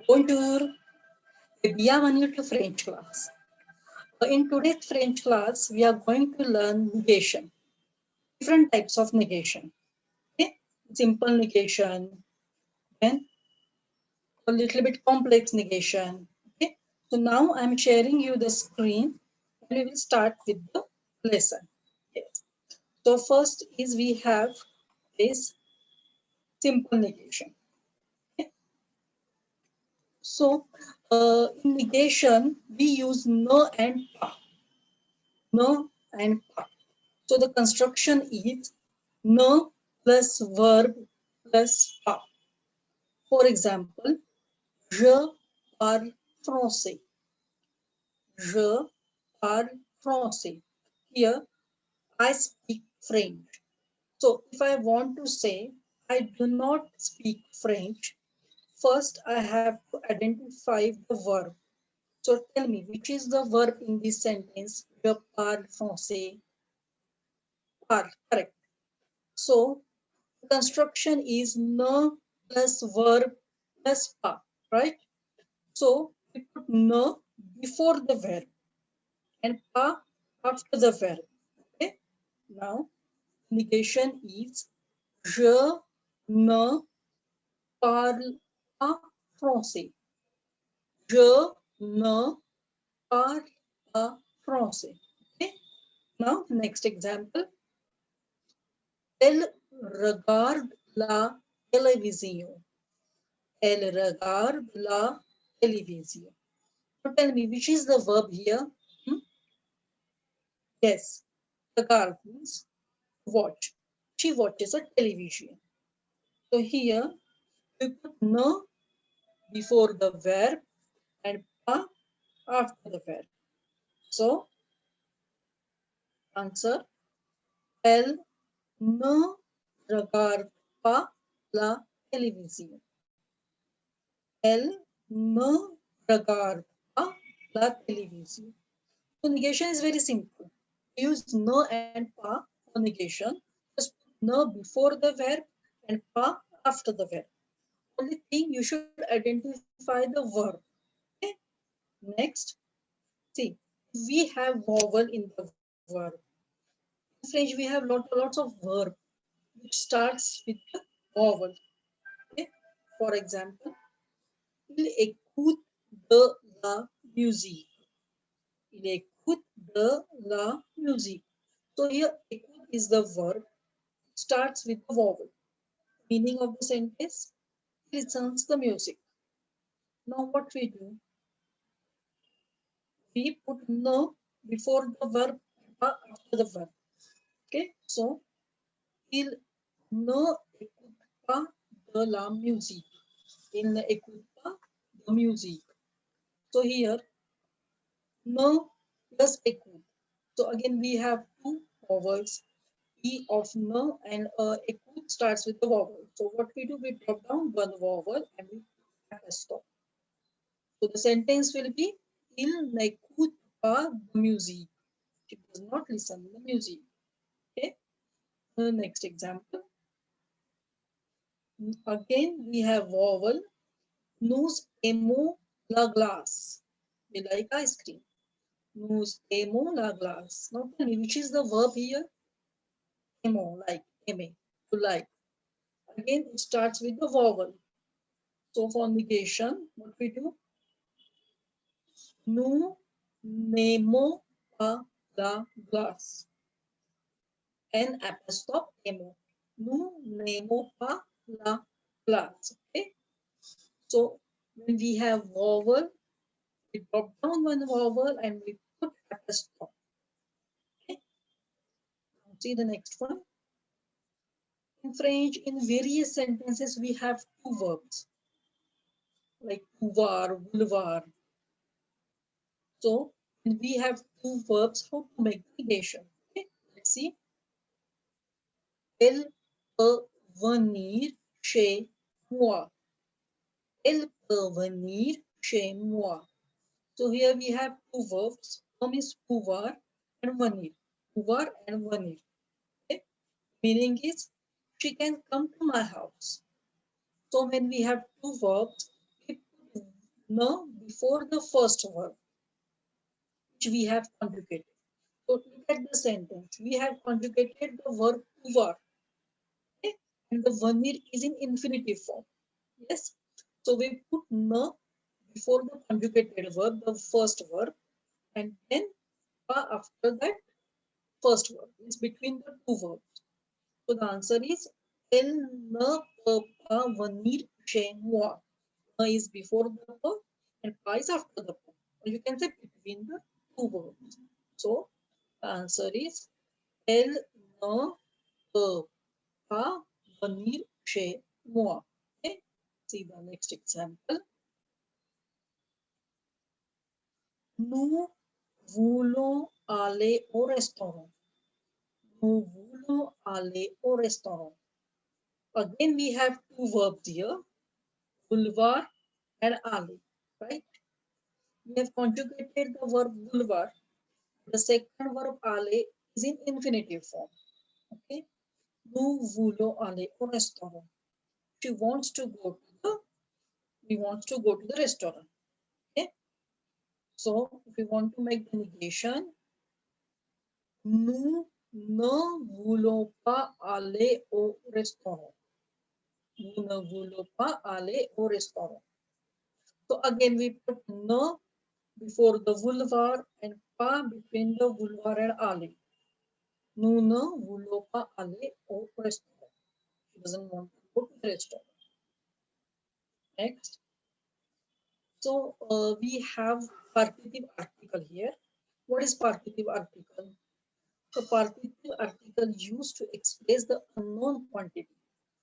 Bonjour et bienvenue to French class. In today's French class, we are going to learn negation, different types of negation. Okay? Simple negation, then a little bit complex negation. Okay? So now I'm sharing you the screen and we will start with the lesson. Yes. So first is we have this simple negation. Okay? So in negation, we use no and pa. No and pa. So the construction is no plus verb plus pa. For example, je parle français. Je parle français. Here, I speak French. So if I want to say I do not speak French, first I have to identify the verb. So tell me, which is the verb in this sentence? Je parle français. Parle, correct. So construction is ne plus verb plus pa, right? So we put ne before the verb and pa after the verb. Okay. Now negation is je ne parle pas français. Je ne parle pas français. Okay. Now next example. Elle regarde la télévision. Elle regarde la télévision. So tell me, which is the verb here? Yes, regarde means watch. She watches a television. So here we put no before the verb and pa after the verb. So answer, elle ne regarde pas la télévision. Elle ne regarde pas la télévision. So negation is very simple. We use no and pa for negation. Just put no before the verb and pa after the verb. Only thing you should identify the verb. Okay. Next, see, we have vowel in the verb. In French, we have lots of verb which starts with the vowel. Okay. For example, il écoute de la musique. Il écoute de la musique. So here, écoute is the verb. It starts with the vowel. Meaning of the sentence, he listens the music. Now what we do? We put no before the verb, after the verb. Okay, so il ne écoute pas de la musique. Il ne écoute pas de musique. So here, no plus écoute. So again, we have two vowels. E of no and écoute starts with the vowel. So what we do, we drop down one vowel and we have a stop. So the sentence will be, il n'écoute pas de musique. It does not listen to the music. Okay. The next example. Again, we have vowel. Nous aimons la glace. We like ice cream. Nous aimons la glace. Now tell me, which is the verb here? Aimons, like, aimer, to like. Again, it starts with the vowel. So for negation, what we do? Nous n'aimons pas la glace. N apostrophe aimons. Nous n'aimons pas la glace. Okay. So when we have vowel, we drop down one vowel and we put apostrophe. Okay. Now see the next one. In French, in various sentences, we have two verbs like pouvoir, vouloir. So when we have two verbs, how to make negation? Okay. Let's see. Elle peut venir chez moi. Elle peut venir chez moi. So here we have two verbs. One is pouvoir and venir. Pouvoir and venir. Okay. Meaning is she can come to my house. So when we have two verbs, we put na before the first verb, which we have conjugated. So look at the sentence. We have conjugated the verb to were, okay? And the vanir is in infinitive form. Yes. So we put na before the conjugated verb, the first verb, and then pa after that first verb. It's between the two verbs. So the answer is el na pa pa vanir she moi. Na is before the pa and pa is after the pa. Or you can say between the two verbs. So the answer is el na pa pa vanir she moi. Okay. See the next example. Nous voulons aller au restaurant. Nous voulons aller au restaurant. Again, we have two verbs here, vouloir and aller, right? We have conjugated the verb vouloir. The second verb aller is in infinitive form. Okay. Nous voulons aller au restaurant. She wants to go to the, we want to go to the restaurant. Okay. So if we want to make the negation, nous ne voulons pas aller au restaurant. Nous ne voulons pas aller au restaurant. So again we put ne before the vouloir and pas between the vouloir and aller. Nous ne voulons pas aller au restaurant. She doesn't want to go to the restaurant. Next. So we have partitive article here. What is partitive article? The partitive article used to express the unknown quantity.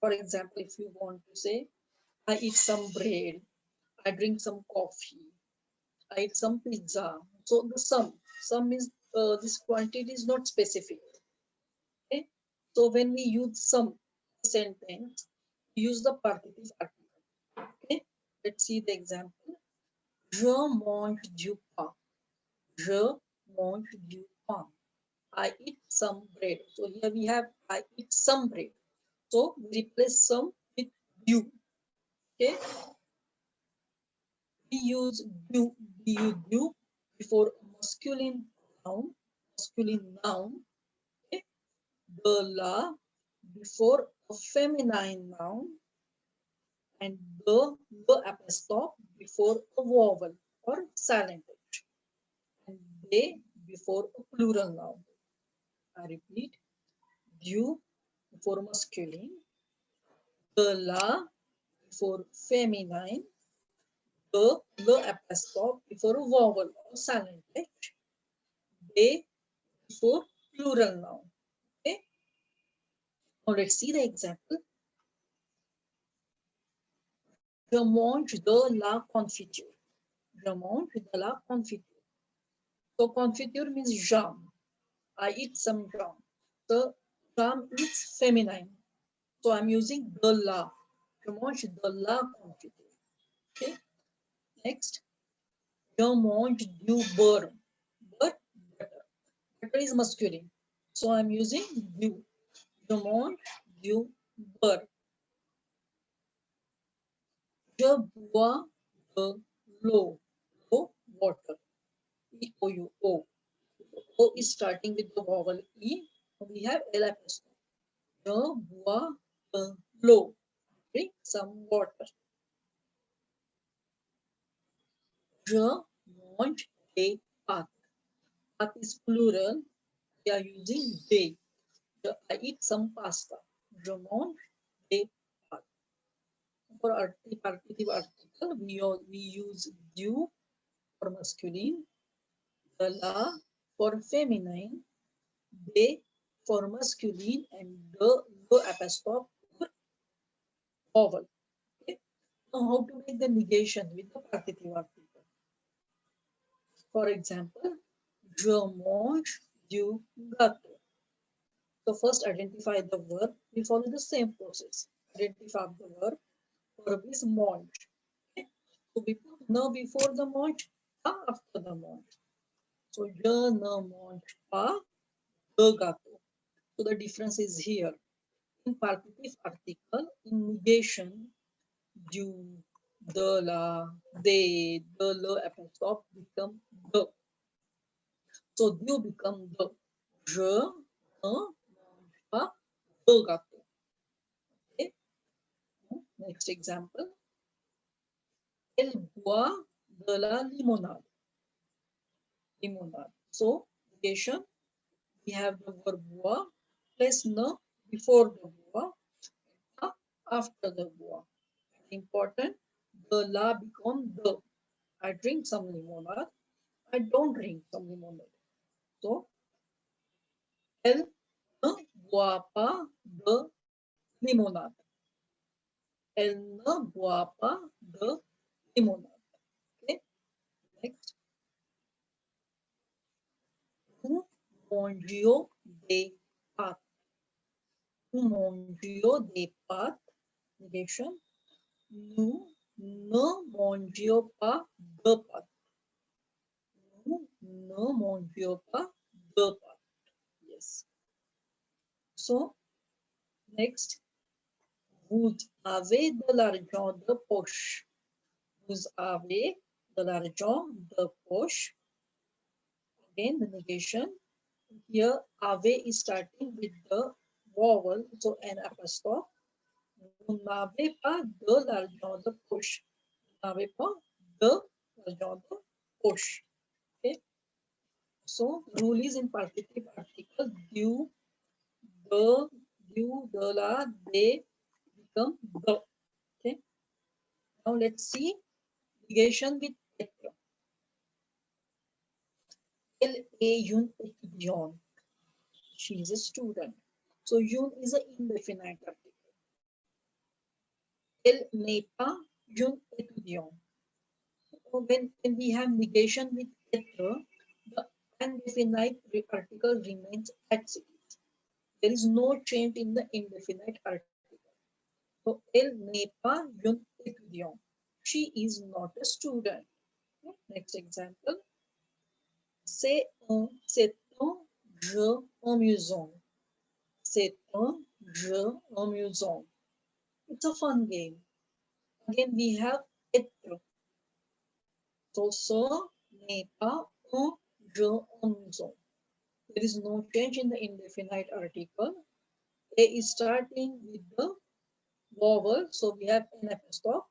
For example, if you want to say, I eat some bread, I drink some coffee, I eat some pizza. So the sum is this quantity is not specific. Okay. So when we use some sentence, we use the partitive article. Okay. Let's see the example. Je mange du pain. Je mange du pain. I eat some bread. So here we have I eat some bread. So we replace some with du. Okay. We use du before masculine noun. Okay. The la before a feminine noun, and the apostrophe before a vowel or silent H, and they before a plural noun. I repeat, du before masculine, the la before feminine, the apostrophe before a vowel or silent H, they before plural noun. Okay. Now let's see the example. Je mange de la confiture. Je mange de la confiture. So confiture means jam. I eat some jam. The jam is feminine. So I'm using de la. Je mange de la confiture. Okay. Next. Je mange du beurre. Butter. Butter is masculine. So I'm using du. Je mange du beurre. Je bois de l'eau. L'eau, water. E-O-U-O. O is starting with the vowel E. We have L apostrophe. Je bois de l'eau. Drink some water. Je mange des pâtes. Pâtes is plural. We are using they. I eat some pasta. Je mange des pâtes. For partitive article, we use du for masculine, the la for feminine, they for masculine, and the apostrophe for vowel. Okay. Now, how to make the negation with the partitive article? For example, je mange du gâteau. So first identify the verb. We follow the same process. Identify the verb. Verb is mange. Okay. So we put ne before the mange, pas after the mange. So je ne mange pas de gâteau. So the difference is here. In partitive article, in negation, du, the la, they, the la apostrophe become the. So you become the. Je ne mange pas de gâteau. Okay. Next example. Elle boit de la limonade. Limonade. So negation. We have the verb boire plus ne before the boire, a after the boire. Important. The la become the. I drink some limonade. I don't drink some limonade. So elle ne boit pas de limonade. Elle ne boit pas de limonade. Okay. Next. Nous mangions des pâtes. Nous mangions des pâtes. Negation. Nous ne mangions pas de pâtes. Nous ne mangions pas de pâtes. Yes. So, next. Vous avez de l'argent de poche. Vous avez de l'argent de poche. Again, the negation. Here, avez is starting with the vowel, so an apostrophe. Vous n'avez pas de l'argent de poche. Vous n'avez pas de l'argent de poche. Okay. So, rule is in partitive article. Du, de, la, they become the. Okay. Now let's see negation with être. Elle est une étudiante. She is a student. So une is an indefinite article. Elle n'est pas une étudiante. So when we have negation with être, the indefinite article remains as it is. There is no change in the indefinite article. So elle n'est pas une étudiante. She is not a student. Next example. C'est un jeu amusant. C'est un jeu amusant. It's a fun game. Again, we have être. So, ce n'est pas un jeu amusant. There is no change in the indefinite article. A is starting with the vowel, so we have an apostrophe.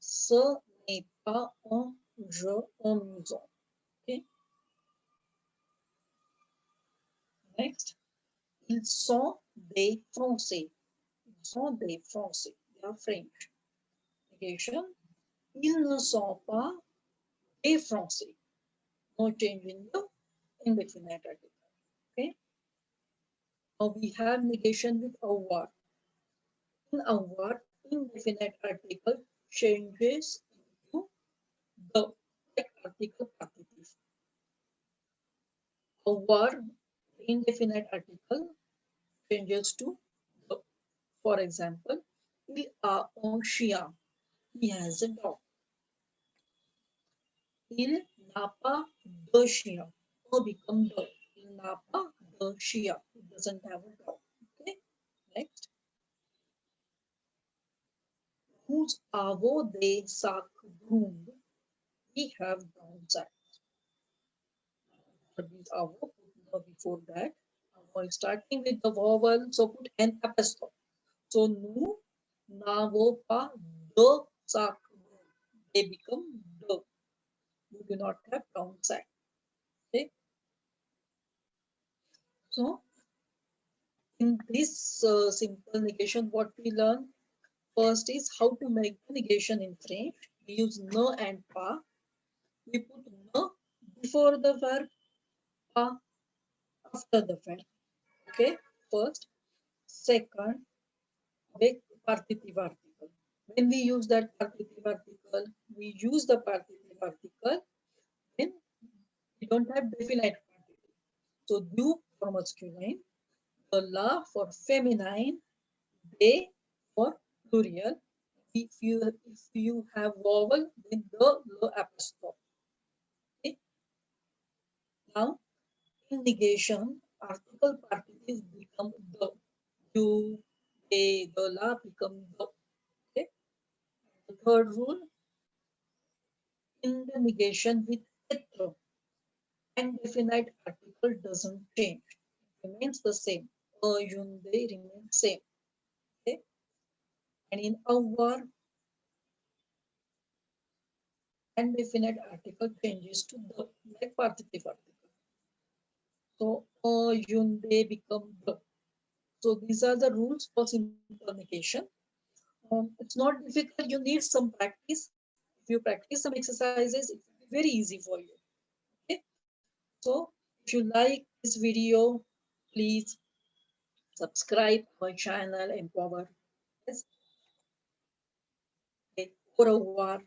Ce n'est pas un jeu amusant. Okay. Next. Ils sont des Français. Ils sont des Français. They are French. Negation. Ils ne sont pas des Français. No change in the indefinite article. Okay. Now we have negation with AVOIR. In AVOIR, indefinite article changes into the, like article partitive. AVOIR, indefinite article changes to the. For example, il a un chien. He has a dog. Il n'a pas de chien. Or become the. Il n'a pas de chien. It doesn't have a dog. Okay. Next. Nous avons des sacs bruns. We have brown sacks. But these avons before that. Avons starting with the vowel, so put an apostrophe. So nous n'avons pas de sacs bruns. They become the. We do not have brown sack. Okay. So in this simple negation, what we learn first is how to make the negation in French. We use ne and pas. We put ne before the verb, pas after the verb. Okay, first. Second, with partitive article. When we use that partitive article, we use the partitive article when we don't have definite partitive. So du for masculine, the la for feminine, they for plural. If you have vowel, then the apostrophe. Okay. Now in negation, article partitive become the. You, they, the la become the. Okay. The third rule, in the negation with êTRE, and definite article doesn't change. It remains the same. Yun, they remain same. Okay? And in AVOIR, and definite article changes to the, like partitive article. So yun, they become the. So these are the rules for simple negation. It's not difficult. You need some practice. If you practice some exercises, it will be very easy for you. Okay. So if you like this video, please subscribe my channel Empower. Yes. Okay. Au revoir.